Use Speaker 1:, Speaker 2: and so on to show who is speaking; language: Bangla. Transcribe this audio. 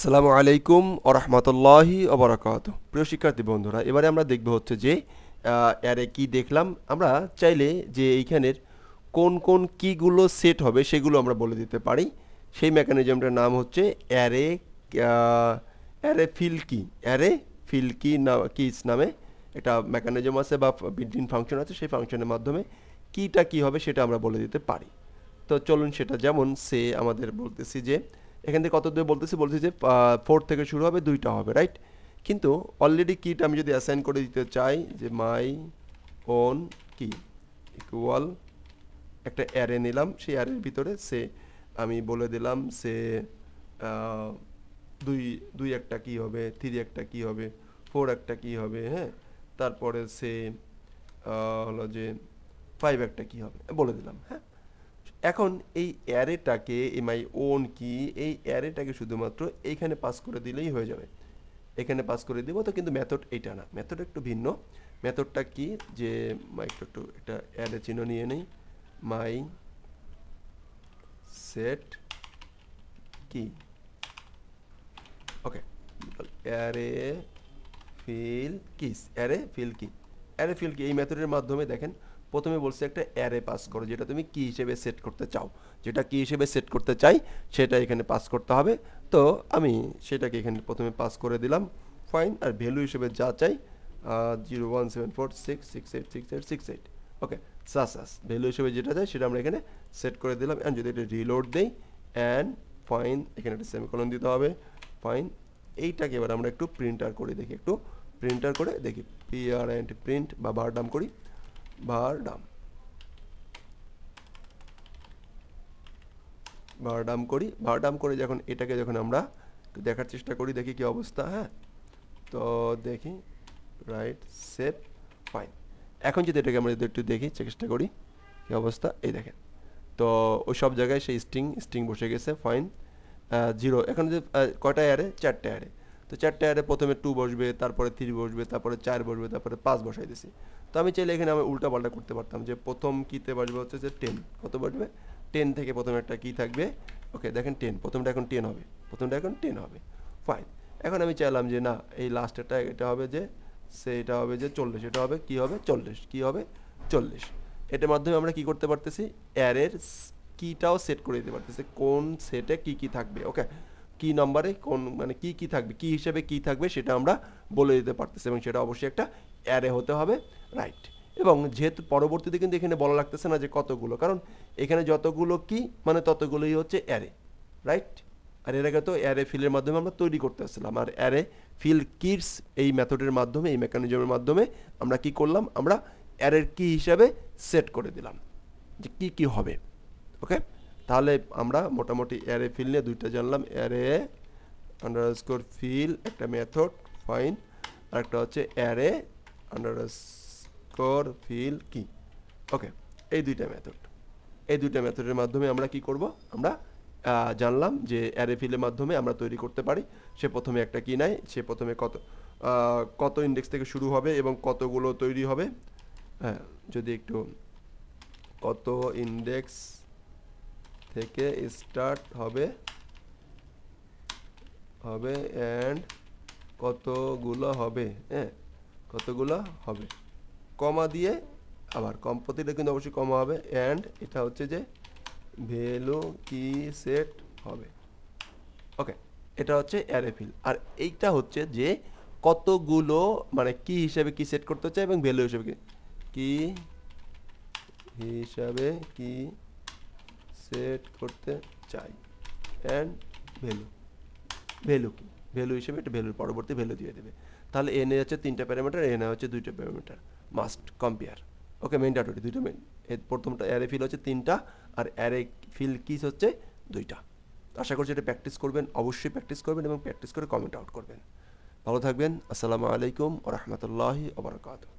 Speaker 1: আসসালামু আলাইকুম ওরহমতুল্লাহি ওবরাকাত। প্রিয় শিক্ষার্থী বন্ধুরা, এবারে আমরা দেখব হচ্ছে যে অ্যারে কি দেখলাম। আমরা চাইলে যে এইখানের কোন কোন কিগুলো সেট হবে সেগুলো আমরা বলে দিতে পারি। সেই মেকানিজমটার নাম হচ্ছে array array fill key. Array fill কি না কিস নামে একটা মেকানিজম আছে বা বিল্ট-ইন ফাংশন আছে। সেই ফাংশনের মাধ্যমে কিটা কি হবে সেটা আমরা বলে দিতে পারি। তো চলুন সেটা, যেমন সে আমাদের বলতেছি যে এখান থেকে কত দূরে বলতেছি যে 4 থেকে শুরু হবে, 2টা হবে, রাইট? কিন্তু অলরেডি কিটা আমি যদি অ্যাসাইন করে দিতে চাই যে মাই ওন কি ইকুয়াল একটা অ্যারে নিলাম, সেই অ্যারের ভিতরে সে আমি বলে দিলাম সে দুই দুই একটা কি হবে, 3 একটা কি হবে, 4 একটা কি হবে, হ্যাঁ, তারপরে সে হলো যে 5 একটা কি হবে বলে দিলাম, হ্যাঁ। এখন এই অ্যারেটাকে মাই ওন কি, এই অ্যারেটাকে শুধুমাত্র এইখানে পাস করে দিলেই হয়ে যাবে। এখানে পাস করে দিব তো, কিন্তু মেথড এইটা না, মেথড একটু ভিন্ন। মেথডটা কি যে একটু একটা অ্যারে চিহ্ন নিয়ে নেই, মাই সেট কি, okay, array fill keys, array fill key, array fill key. এই মেথডের মাধ্যমে দেখেন প্রথমে বলছে একটা অ্যারে পাস করো, যেটা তুমি কি হিসেবে সেট করতে চাও, যেটা কি হিসেবে সেট করতে চাই সেটা এখানে পাস করতে হবে। তো আমি সেটাকে এখানে প্রথমে পাস করে দিলাম, ফাইন। আর ভ্যালু হিসেবে যা চাই 01746686868, ওকে, সাস ভ্যালু হিসেবে যেটা চাই সেটা আমরা এখানে সেট করে দিলাম। অ্যান্ড যদি এটা রিলোড দেই অ্যান্ড ফাইন, এখানে একটা সেমিকোলন দিতে হবে, ফাইন। এইটাকে এবার আমরা একটু প্রিন্টার করে দেখি, একটু প্রিন্টার করে দেখি, PRINT প্রিন্ট বা বারডাম করি, বারডাম বারডাম করি, বারডাম করে যখন এটাকে যখন আমরা দেখার চেষ্টা করি, দেখি কি অবস্থা, হ্যাঁ। তো দেখি, রাইট, সেভ, ফাইন। এখন যদি এটাকে আমরা যদি একটু দেখি, চেষ্টা করি কি অবস্থা, এই দেখেন। তো ওই সব জায়গায় সেই স্ট্রিং বসে গেছে, ফাইন। 0 এখন যে কয়টা অ্যারে, 4টে অ্যারে। তো 4টে অ্যারে প্রথমে 2 বসবে, তারপরে 3 বসবে, তারপরে 4 বসবে, তারপরে 5 বসাই দিছি। তো আমি চাইলে এখানে আমি উল্টা পাল্টা করতে পারতাম, যে প্রথম কিতে বসবে হচ্ছে যে 10, কত বসবে 10 থেকে প্রথমে একটা কি থাকবে, ওকে দেখেন 10, প্রথমটা এখন 10 হবে, প্রথমটা এখন 10 হবে, ফাইন। এখন আমি চাইলাম যে না, এই লাস্টেরটা এটা হবে যে সেটা হবে যে 40, এটা হবে কি হবে 40, কি হবে 40। এটার মাধ্যমে আমরা কি করতে পারতেছি, অ্যারের কিটাও সেট করে দিতে পারতেছি, কোন সেটে কি কি থাকবে, ওকে, কি নম্বরে কোন মানে কি কি থাকবে, কি হিসেবে কি থাকবে সেটা আমরা বলে দিতে পারতেছি, এবং সেটা অবশ্যই একটা অ্যারে হতে হবে, রাইট। এবং যেহেতু পরবর্তীতে কিন্তু এখানে বলা লাগতেছে না যে কতগুলো, কারণ এখানে যতগুলো কি মানে ততগুলোই হচ্ছে অ্যারে, রাইট। আর এর আগে তো অ্যারে ফিলের মাধ্যমে আমরা তৈরি করতে আসছিলাম, আর অ্যারে ফিল কিটস এই মেথডের মাধ্যমে, এই মেকানিজমের মাধ্যমে আমরা কি করলাম, আমরা অ্যারের কি হিসাবে সেট করে দিলাম যে কি কি হবে, ওকে। তাহলে আমরা মোটামুটি অ্যারে ফিল নিয়ে দুইটা জানলাম, অ্যারে আন্ডারস্কোর ফিল একটা মেথড, ফাইন, আর একটা হচ্ছে অ্যারে আন্ডারস্কোর ফিল কি, ওকে। এই দুইটা মেথড, এই দুইটা মেথডের মাধ্যমে আমরা কি করব, আমরা জানলাম যে অ্যারে ফিলের মাধ্যমে আমরা তৈরি করতে পারি। সে প্রথমে একটা কি নেয়, সে প্রথমে কত ইন্ডেক্স থেকে শুরু হবে এবং কতগুলো তৈরি হবে, হ্যাঁ, যদি একটু কত ইন্ডেক্স থেকে স্টার্ট হবে হবে অ্যান্ড কতগুলো হবে, হ্যাঁ, কতগুলো হবে, কমা দিয়ে আবার কম, প্রতিটা কিন্তু অবশ্যই কমা হবে, অ্যান্ড এটা হচ্ছে যে ভ্যালু কি সেট হবে, ওকে। এটা হচ্ছে অ্যারে ফিল। আর এইটা হচ্ছে যে কতগুলো মানে কি হিসাবে কি সেট করতে চাই এবং ভ্যালু হিসাবে কি হিসাবে কি সেট করতে চাই, অ্যান্ড ভ্যালু, ভ্যালু কি, ভ্যালু হিসেবে একটা ভ্যালুর পরবর্তী ভ্যালু দিয়ে দেবে। তাহলে এনে হচ্ছে 3টা প্যারামিটার, এনে হচ্ছে 2টা প্যারামিটার, মাস্ট কম্পেয়ার, ওকে। মেইন ডাটাটি 2টা, মেইন এর প্রথমটা অ্যারে ফিল হচ্ছে 3টা, আর অ্যারে ফিল কিস হচ্ছে 2টা। আশা করছি এটা প্র্যাকটিস করবেন, অবশ্যই প্র্যাকটিস করবেন এবং প্র্যাকটিস করে কমেন্ট আউট করবেন। ভালো থাকবেন, আসসালামু আলাইকুম ওয়া রাহমাতুল্লাহি ওয়া বারাকাতুহু।